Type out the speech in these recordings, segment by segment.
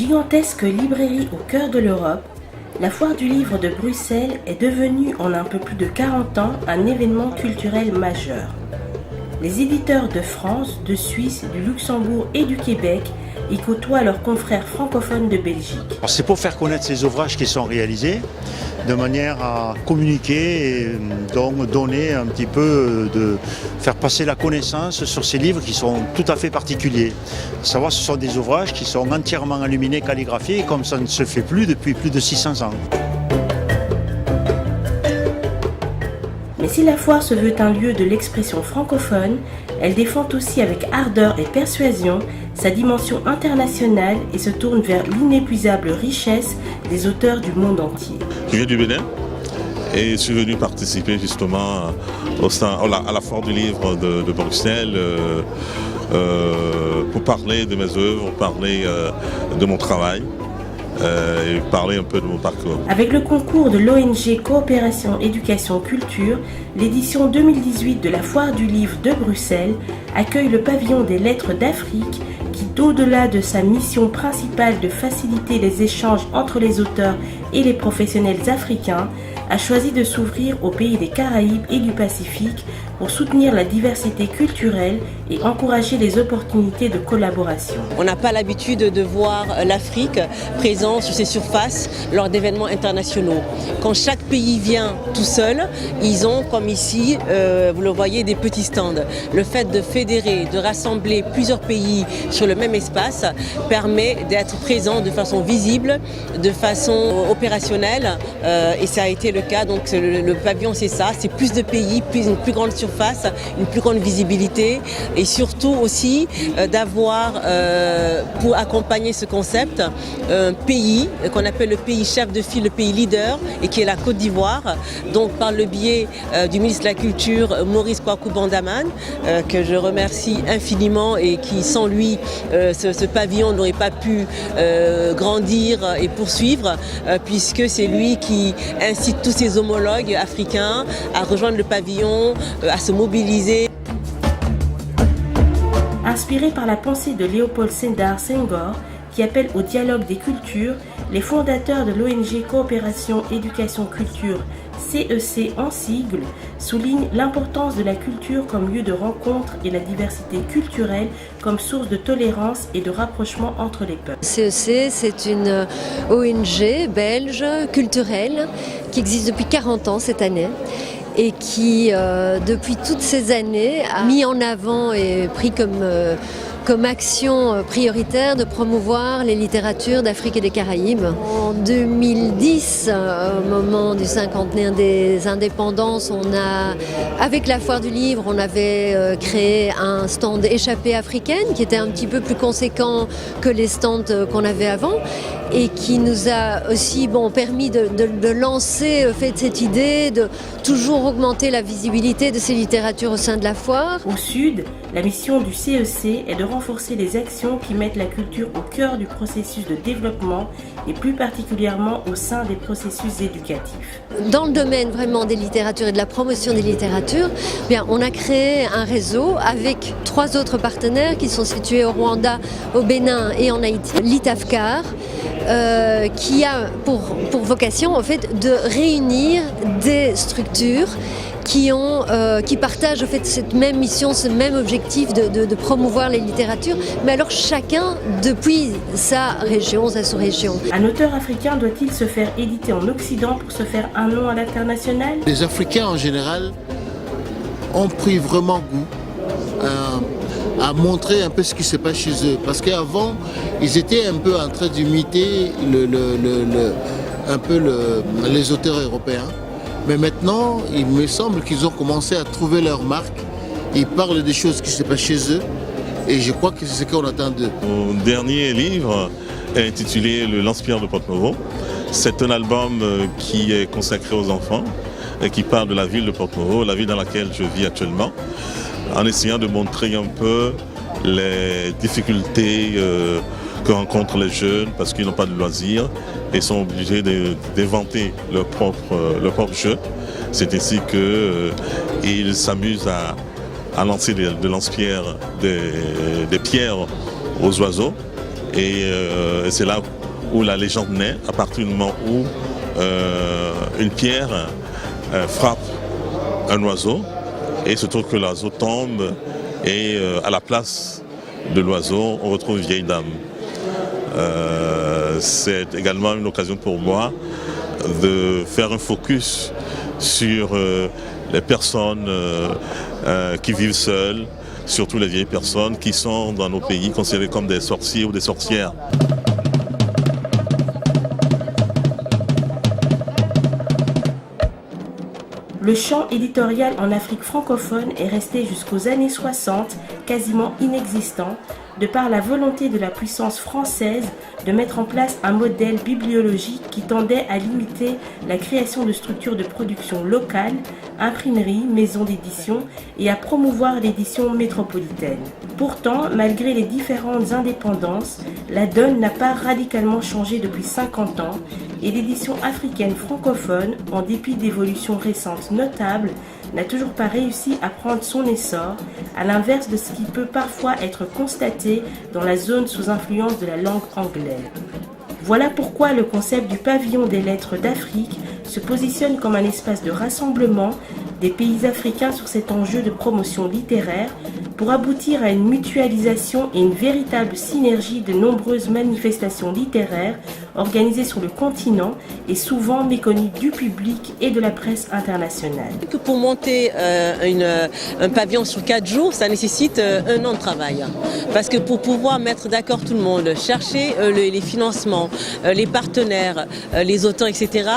Gigantesque librairie au cœur de l'Europe, la Foire du Livre de Bruxelles est devenue en un peu plus de 40 ans un événement culturel majeur. Les éditeurs de France, de Suisse, du Luxembourg et du Québec y côtoient leurs confrères francophones de Belgique. C'est pour faire connaître ces ouvrages qui sont réalisés, de manière à communiquer et donc donner un petit peu, faire passer la connaissance sur ces livres qui sont tout à fait particuliers. Savoir ce sont des ouvrages qui sont entièrement illuminés, calligraphiés, comme ça ne se fait plus depuis plus de 600 ans. Mais si la foire se veut un lieu de l'expression francophone, elle défend aussi avec ardeur et persuasion sa dimension internationale et se tourne vers l'inépuisable richesse des auteurs du monde entier. Je viens du Bénin et je suis venu participer justement à la Foire du Livre de Bruxelles pour parler de mes œuvres, parler de mon travail. Et parler un peu de mon parcours. Avec le concours de l'ONG Coopération Éducation Culture, l'édition 2018 de la Foire du Livre de Bruxelles accueille le pavillon des lettres d'Afrique qui, au-delà de sa mission principale de faciliter les échanges entre les auteurs et les professionnels africains, a choisi de s'ouvrir aux pays des Caraïbes et du Pacifique pour soutenir la diversité culturelle et encourager les opportunités de collaboration. On n'a pas l'habitude de voir l'Afrique présente sur ces surfaces lors d'événements internationaux. Quand chaque pays vient tout seul, ils ont, comme ici, vous le voyez, des petits stands. Le fait de fédérer, de rassembler plusieurs pays sur le même espace permet d'être présent de façon visible, de façon opérationnelle, et ça a été le cas. Donc le pavillon, c'est ça, c'est plus de pays, une plus grande surface, une plus grande visibilité et surtout aussi d'avoir pour accompagner ce concept un pays qu'on appelle le pays chef de file, le pays leader et qui est la Côte d'Ivoire. Donc par le biais du ministre de la Culture Maurice Kwaku Bandaman que je remercie infiniment et qui sans lui ce pavillon n'aurait pas pu grandir et poursuivre puisque c'est lui qui incite tous ses homologues africains à rejoindre le pavillon, à se mobiliser. Inspiré par la pensée de Léopold Sédar Senghor, qui appelle au dialogue des cultures, les fondateurs de l'ONG Coopération Éducation Culture, CEC en sigle, soulignent l'importance de la culture comme lieu de rencontre et la diversité culturelle comme source de tolérance et de rapprochement entre les peuples. CEC, c'est une ONG belge culturelle qui existe depuis 40 ans cette année et qui, depuis toutes ces années, a mis en avant et pris comme action prioritaire de promouvoir les littératures d'Afrique et des Caraïbes. En 2010, au moment du cinquantenaire des indépendances, avec la Foire du Livre, on avait créé un stand échappée africaine qui était un petit peu plus conséquent que les stands qu'on avait avant et qui nous a aussi permis de lancer cette idée de toujours augmenter la visibilité de ces littératures au sein de la foire. Au sud, la mission du CEC est de renforcer les actions qui mettent la culture au cœur du processus de développement et plus particulièrement au sein des processus éducatifs. Dans le domaine vraiment des littératures et de la promotion des littératures, on a créé un réseau avec 3 autres partenaires qui sont situés au Rwanda, au Bénin et en Haïti. L'ITAFCAR, qui a pour vocation en fait de réunir des structures qui partagent en fait cette même mission, ce même objectif de promouvoir les littératures, mais alors chacun depuis sa région, sa sous-région. Un auteur africain doit-il se faire éditer en Occident pour se faire un nom à l'international ? Les Africains en général ont pris vraiment goût à montrer un peu ce qui se passe chez eux. Parce qu'avant, ils étaient un peu en train d'imiter les auteurs européens. Mais maintenant, il me semble qu'ils ont commencé à trouver leur marque. Ils parlent des choses qui se passent chez eux. Et je crois que c'est ce qu'on attend d'eux. Mon dernier livre est intitulé Le Lance-Pierre de Porto-Novo. C'est un album qui est consacré aux enfants et qui parle de la ville de Porto-Novo, la ville dans laquelle je vis actuellement, en essayant de montrer un peu les difficultés que rencontrent les jeunes parce qu'ils n'ont pas de loisirs et sont obligés d'inventer leur propre jeu. C'est ainsi qu'ils s'amusent à lancer de lance-pierres, des pierres aux oiseaux. Et c'est là où la légende naît, à partir du moment où une pierre frappe un oiseau et il se trouve que l'oiseau tombe et à la place de l'oiseau, on retrouve une vieille dame. C'est également une occasion pour moi de faire un focus sur les personnes qui vivent seules, surtout les vieilles personnes qui sont dans nos pays considérées comme des sorciers ou des sorcières. Le champ éditorial en Afrique francophone est resté jusqu'aux années 60 quasiment inexistant, de par la volonté de la puissance française de mettre en place un modèle bibliologique qui tendait à limiter la création de structures de production locales, imprimeries, maisons d'édition et à promouvoir l'édition métropolitaine. Pourtant, malgré les différentes indépendances, la donne n'a pas radicalement changé depuis 50 ans et l'édition africaine francophone, en dépit d'évolutions récentes notables, n'a toujours pas réussi à prendre son essor, à l'inverse de ce qui peut parfois être constaté dans la zone sous influence de la langue anglaise. Voilà pourquoi le concept du pavillon des lettres d'Afrique se positionne comme un espace de rassemblement des pays africains sur cet enjeu de promotion littéraire pour aboutir à une mutualisation et une véritable synergie de nombreuses manifestations littéraires organisées sur le continent et souvent méconnues du public et de la presse internationale. Pour monter un pavillon sur 4 jours, ça nécessite 1 an de travail. Parce que pour pouvoir mettre d'accord tout le monde, chercher les financements, les partenaires, les auteurs, etc.,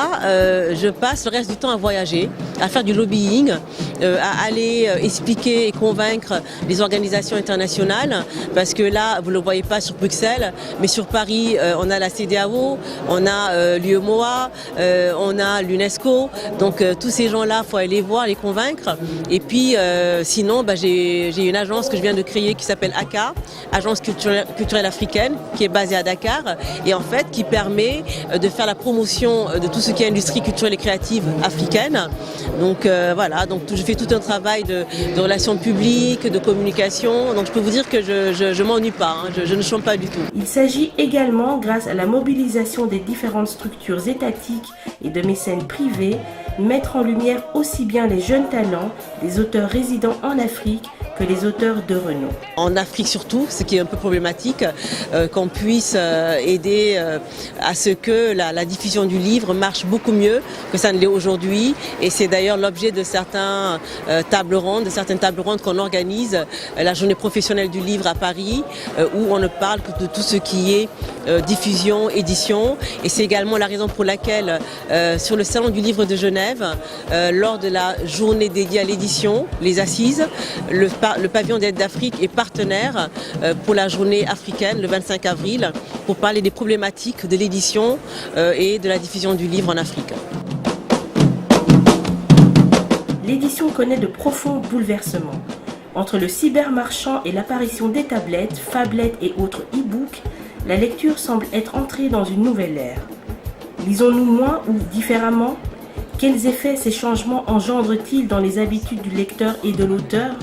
je passe le reste du temps à voyager, à faire du lobbying, à aller expliquer et convaincre les organisations internationales. Parce que là, vous ne le voyez pas sur Bruxelles, mais sur Paris, on a la CEDEAO, on a l'UEMOA, on a l'UNESCO. Donc tous ces gens-là, il faut aller les voir, les convaincre. Et puis sinon, j'ai une agence que je viens de créer qui s'appelle ACA, Agence culturelle africaine, qui est basée à Dakar et en fait qui permet de faire la promotion de tout ce qui est industrie culturelle et créative africaine. Donc voilà, donc je fais tout un travail de relations publiques, de communication. Donc je peux vous dire que je m'ennuie pas, hein, je ne chôme pas du tout. Il s'agit également, grâce à la mobilisation des différentes structures étatiques et de mécènes privés, mettre en lumière aussi bien les jeunes talents, les auteurs résidant en Afrique, que les auteurs de renom. En Afrique surtout, ce qui est un peu problématique, qu'on puisse aider à ce que la diffusion du livre marche beaucoup mieux que ça ne l'est aujourd'hui. Et c'est d'ailleurs l'objet de certaines tables rondes qu'on organise, la journée professionnelle du livre à Paris, où on ne parle que de tout ce qui est diffusion, édition. Et c'est également la raison pour laquelle, sur le Salon du livre de Genève, lors de la journée dédiée à l'édition, les assises, le pavillon d'aide d'Afrique est partenaire pour la journée africaine, le 25 avril, pour parler des problématiques de l'édition et de la diffusion du livre en Afrique. L'édition connaît de profonds bouleversements. Entre le cybermarchand et l'apparition des tablettes, phablettes et autres e-books, la lecture semble être entrée dans une nouvelle ère. Lisons-nous moins ou différemment ? Quels effets ces changements engendrent-ils dans les habitudes du lecteur et de l'auteur ?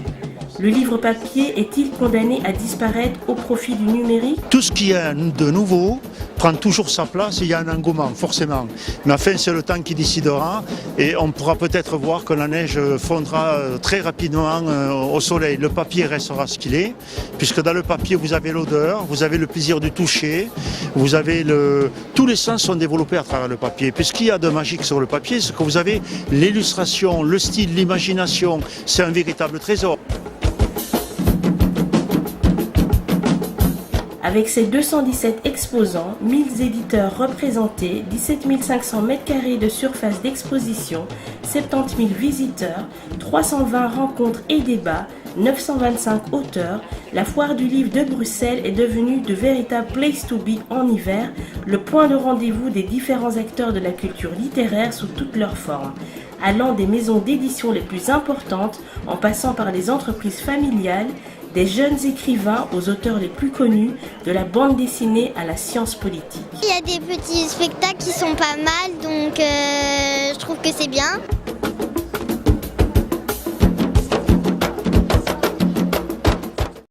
Le livre papier est-il condamné à disparaître au profit du numérique ? Tout ce qui est de nouveau prend toujours sa place et il y a un engouement, forcément. Mais enfin, c'est le temps qui décidera et on pourra peut-être voir que la neige fondra très rapidement au soleil. Le papier restera ce qu'il est, puisque dans le papier, vous avez l'odeur, vous avez le plaisir du toucher, vous avez tous les sens sont développés à travers le papier. Puis ce qu'il y a de magique sur le papier, c'est que vous avez l'illustration, le style, l'imagination. C'est un véritable trésor. Avec ses 217 exposants, 1000 éditeurs représentés, 17 500 m² de surface d'exposition, 70 000 visiteurs, 320 rencontres et débats, 925 auteurs, la foire du livre de Bruxelles est devenue de véritables place to be en hiver, le point de rendez-vous des différents acteurs de la culture littéraire sous toutes leurs formes, allant des maisons d'édition les plus importantes en passant par les entreprises familiales, des jeunes écrivains aux auteurs les plus connus, de la bande dessinée à la science politique. Il y a des petits spectacles qui sont pas mal, donc je trouve que c'est bien.